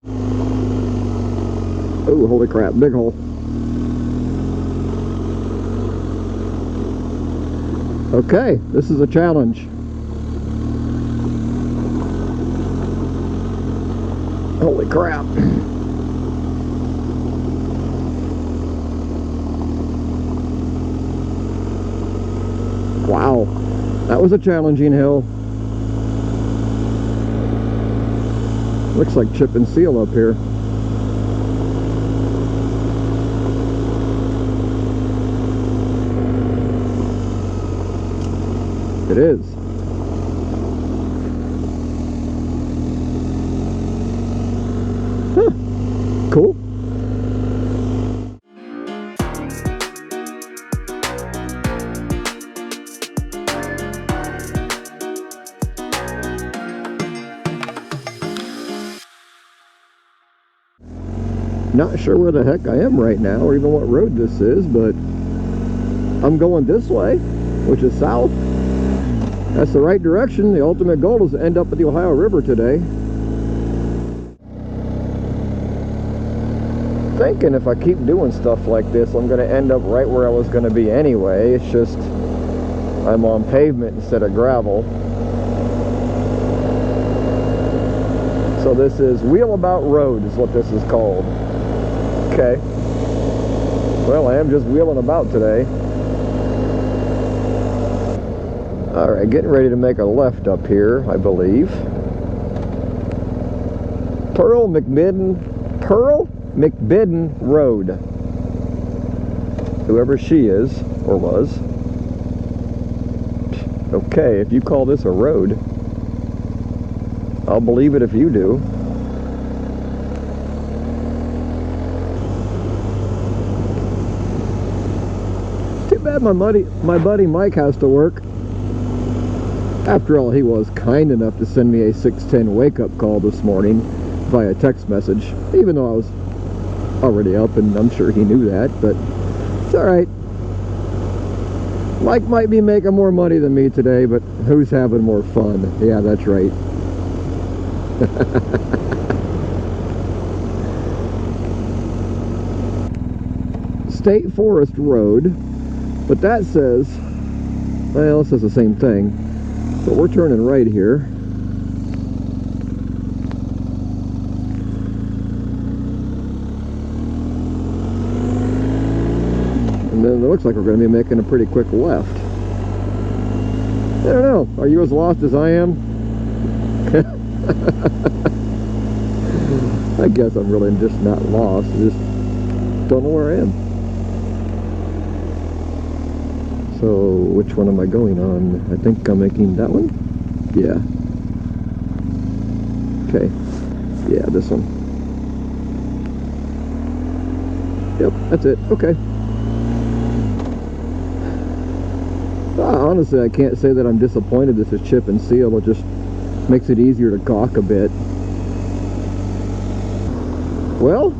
Oh, holy crap, big hole. Okay, this is a challenge. Holy crap. Wow, that was a challenging hill. Looks like chip and seal up here. It is. Huh. Cool. Not sure where the heck I am right now, or even what road this is, but I'm going this way, which is south. That's the right direction. The ultimate goal is to end up at the Ohio River today. Thinking if I keep doing stuff like this, I'm going to end up right where I was going to be anyway. It's just I'm on pavement instead of gravel. So this is Wheelabout Road is what this is called. Okay. Well, I am just wheeling about today. Alright, getting ready to make a left up here, I believe. Pearl McBidden Road. Whoever she is, or was. Okay, if you call this a road, I'll believe it if you do. Too bad my buddy Mike has to work. After all, he was kind enough to send me a 6:10 wake-up call this morning via text message, even though I was already up, and I'm sure he knew that, but it's alright. Mike might be making more money than me today, but who's having more fun? Yeah, that's right. State Forest Road, but that says, well, it says the same thing. But we're turning right here. And then it looks like we're going to be making a pretty quick left. I don't know. Are you as lost as I am? I guess I'm really just not lost. I just don't know where I am. So, which one am I going on? I think I'm making that one? Yeah. Okay. Yeah, this one. Yep, that's it. Okay. Honestly, I can't say that I'm disappointed this is chip and seal. It just makes it easier to caulk a bit. Well,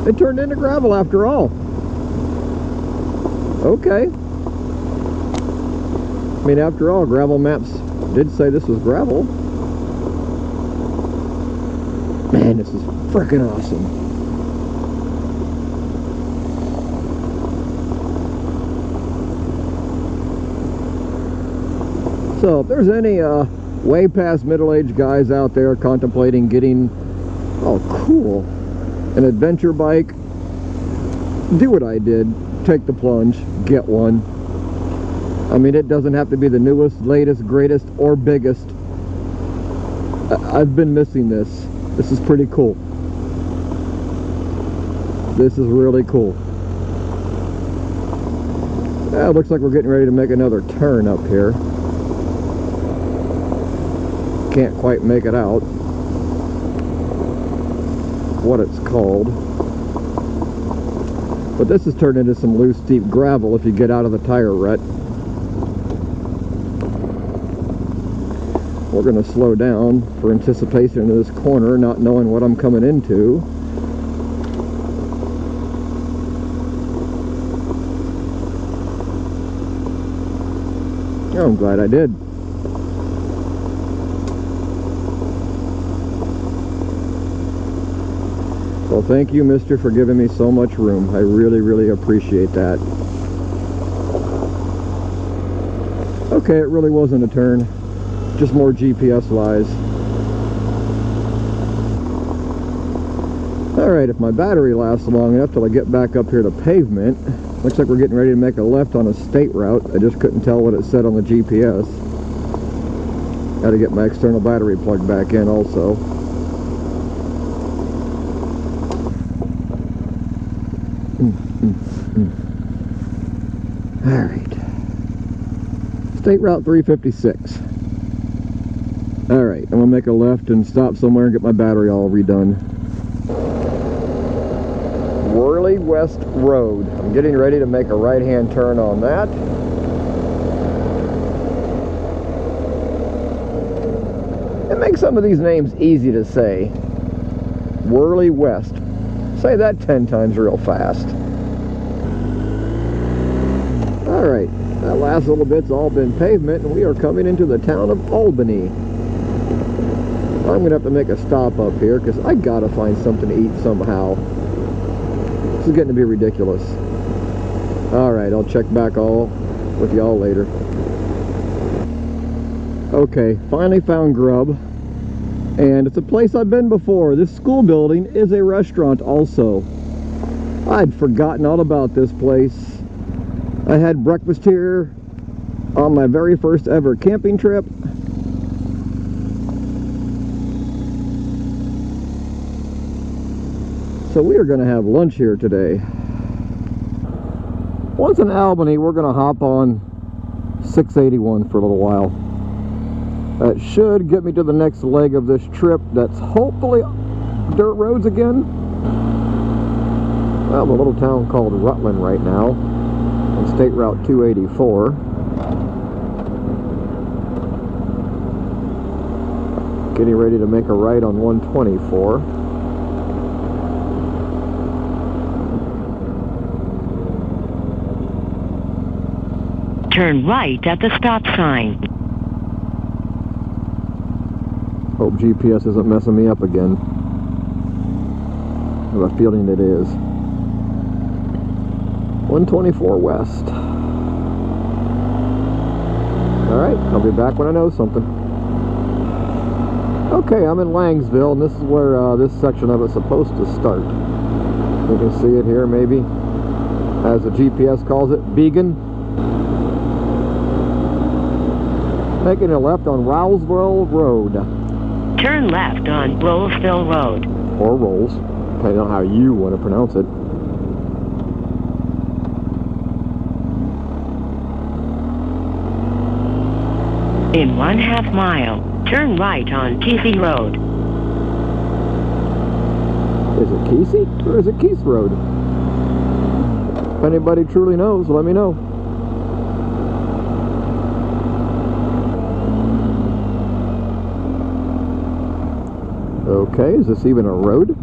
it turned into gravel after all. Okay. I mean, after all, gravel maps did say this was gravel. Man, this is freaking awesome. So, if there's any way past middle-aged guys out there contemplating getting, oh cool, an adventure bike, do what I did. Take the plunge, get one. I mean, it doesn't have to be the newest, latest, greatest, or biggest. I've been missing this. This is pretty cool. This is really cool. It looks like we're getting ready to make another turn up here. Can't quite make it out what it's called. But this has turned into some loose, deep gravel if you get out of the tire rut. We're going to slow down for anticipation of this corner, not knowing what I'm coming into. Oh, I'm glad I did. Well, thank you, mister, for giving me so much room. I really, really appreciate that. Okay, it really wasn't a turn. Just more GPS lies. Alright, if my battery lasts long enough till I get back up here to pavement. Looks like we're getting ready to make a left on a state route. I just couldn't tell what it said on the GPS. Got to get my external battery plugged back in also. Alright. State Route 356. Alright, I'm going to make a left and stop somewhere and get my battery all redone. Worley West Road. I'm getting ready to make a right-hand turn on that. It makes some of these names easy to say. Worley West. Say that 10 times real fast. Alright, that last little bit's all been pavement, and we are coming into the town of Albany. I'm going to have to make a stop up here because I got to find something to eat somehow. This is getting to be ridiculous. Alright, I'll check back all with y'all later. Okay, finally found grub. And it's a place I've been before. This school building is a restaurant also. I'd forgotten all about this place. I had breakfast here on my very first ever camping trip. So we are going to have lunch here today. Once in Albany, we're going to hop on 681 for a little while. That should get me to the next leg of this trip. That's hopefully dirt roads again. Well, I'm a little town called Rutland right now on State Route 284. Getting ready to make a right on 124. Turn right at the stop sign. Hope GPS isn't messing me up again. I have a feeling it is. 124 west. Alright, I'll be back when I know something. Okay, I'm in Langsville, and this is where this section of it's supposed to start. You can see it here, maybe. As the GPS calls it, Vegan. Making a left on Rowlesville Road. Turn left on Rolesville Road. Or Rolls, depending on how you want to pronounce it. In 1/2 mile, turn right on Kesey Road. Is it Kesey or is it Keith Road? If anybody truly knows, let me know. Okay, is this even a road?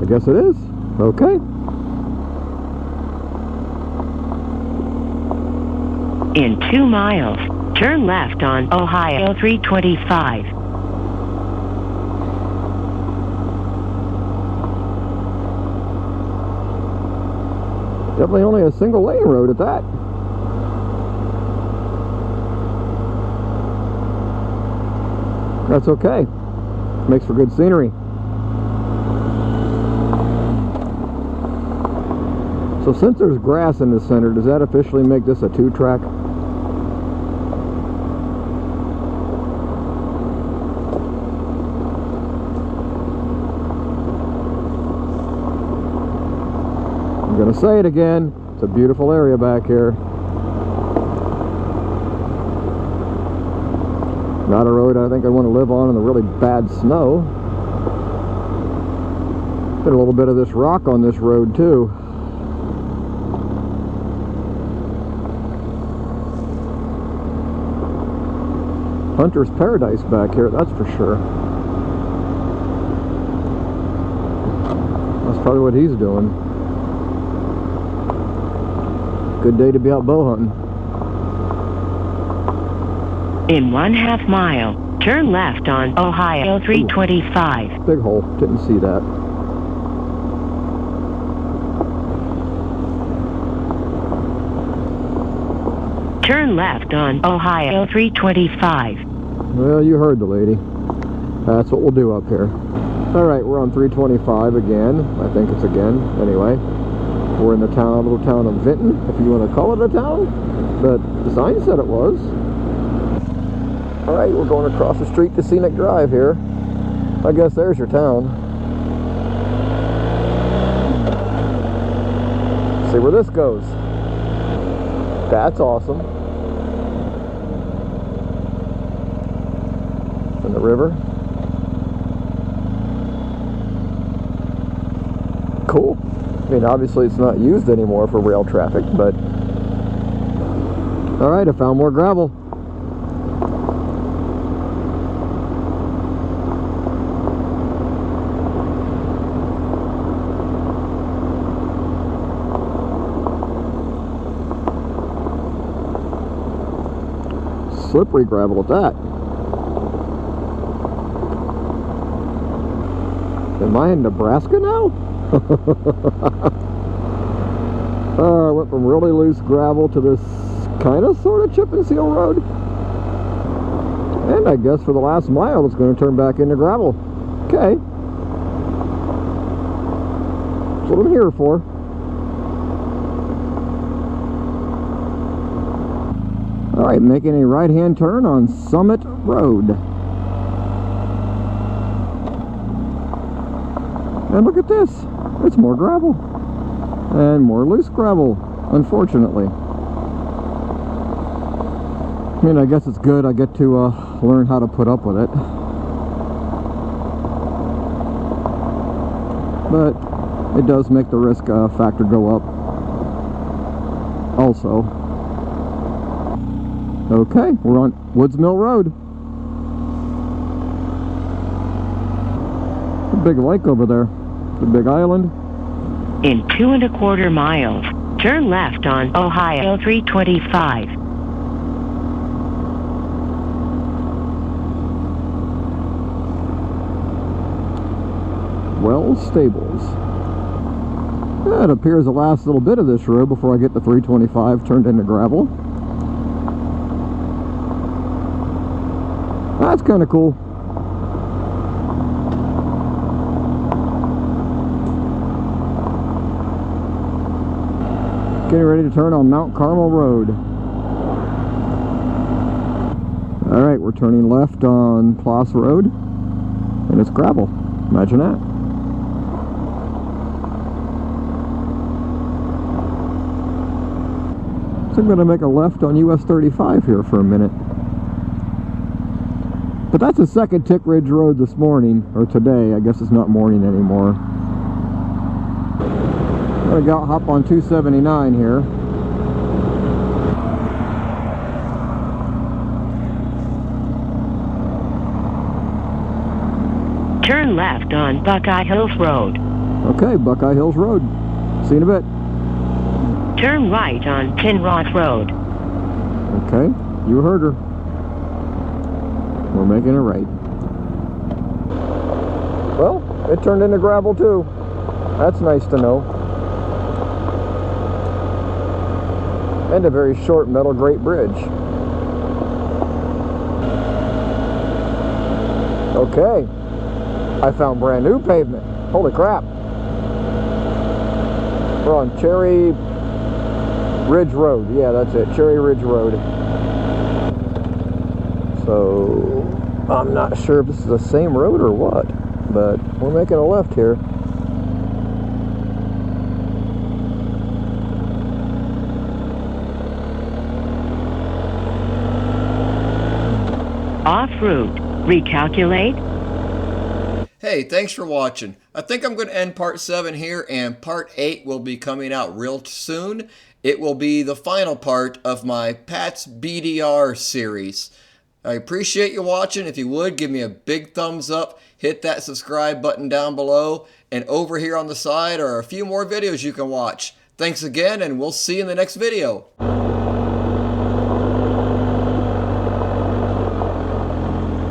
I guess it is. Okay. In 2 miles, turn left on Ohio 325. Definitely only a single lane road at that. That's okay. Makes for good scenery. So since there's grass in the center, does that officially make this a 2-track? I'm gonna say it again. It's a beautiful area back here. Not a road I think I'd want to live on in the really bad snow. Got a little bit of this rock on this road too. Hunter's paradise back here, that's for sure. That's probably what he's doing. Good day to be out bow hunting. In 1/2 mile, turn left on Ohio 325. Big hole, didn't see that. Turn left on Ohio 325. Well, you heard the lady. That's what we'll do up here. Alright, we're on 325 again. I think it's again. Anyway, we're in the little town of Vinton, if you want to call it a town. But the sign said it was. Alright, we're going across the street to Scenic Drive here. I guess there's your town. See where this goes. That's awesome. In the river. Cool. I mean, obviously it's not used anymore for rail traffic, but alright, I found more gravel. Slippery gravel at that. Am I in Nebraska now? I went from really loose gravel to this kind of sort of chip and seal road. And I guess for the last mile it's going to turn back into gravel. Okay. That's what I'm here for. Alright, making a right-hand turn on Summit Road. And look at this. It's more gravel. And more loose gravel, unfortunately. I mean, I guess it's good. I get to learn how to put up with it. But it does make the risk factor go up. Also. Okay, we're on Woods Mill Road. A big lake over there. The big island. In 2 1/4 miles, turn left on Ohio 325. Wells Stables. Yeah, it appears the last little bit of this road before I get the 325 turned into gravel. That's kind of cool. Getting ready to turn on Mount Carmel Road. Alright, we're turning left on Ploss Road. And it's gravel. Imagine that. So I'm going to make a left on US 35 here for a minute. But that's a second Tick Ridge Road this morning, or today. I guess it's not morning anymore. I'm going to hop on 279 here. Turn left on Buckeye Hills Road. Okay, Buckeye Hills Road. See you in a bit. Turn right on Kinross Road. Okay, you heard her. We're making a right. Well, it turned into gravel too. That's nice to know. And a very short metal grate bridge. Okay. I found brand new pavement. Holy crap. We're on Cherry Ridge Road. Yeah, that's it. Cherry Ridge Road. So, I'm not sure if this is the same road or what, but we're making a left here. Off route. Recalculate. Hey, thanks for watching. I think I'm going to end part 7 here, and part 8 will be coming out real soon. It will be the final part of my Pat's BDR series. I appreciate you watching. If you would, give me a big thumbs up, hit that subscribe button down below, and over here on the side are a few more videos you can watch. Thanks again, and we'll see you in the next video.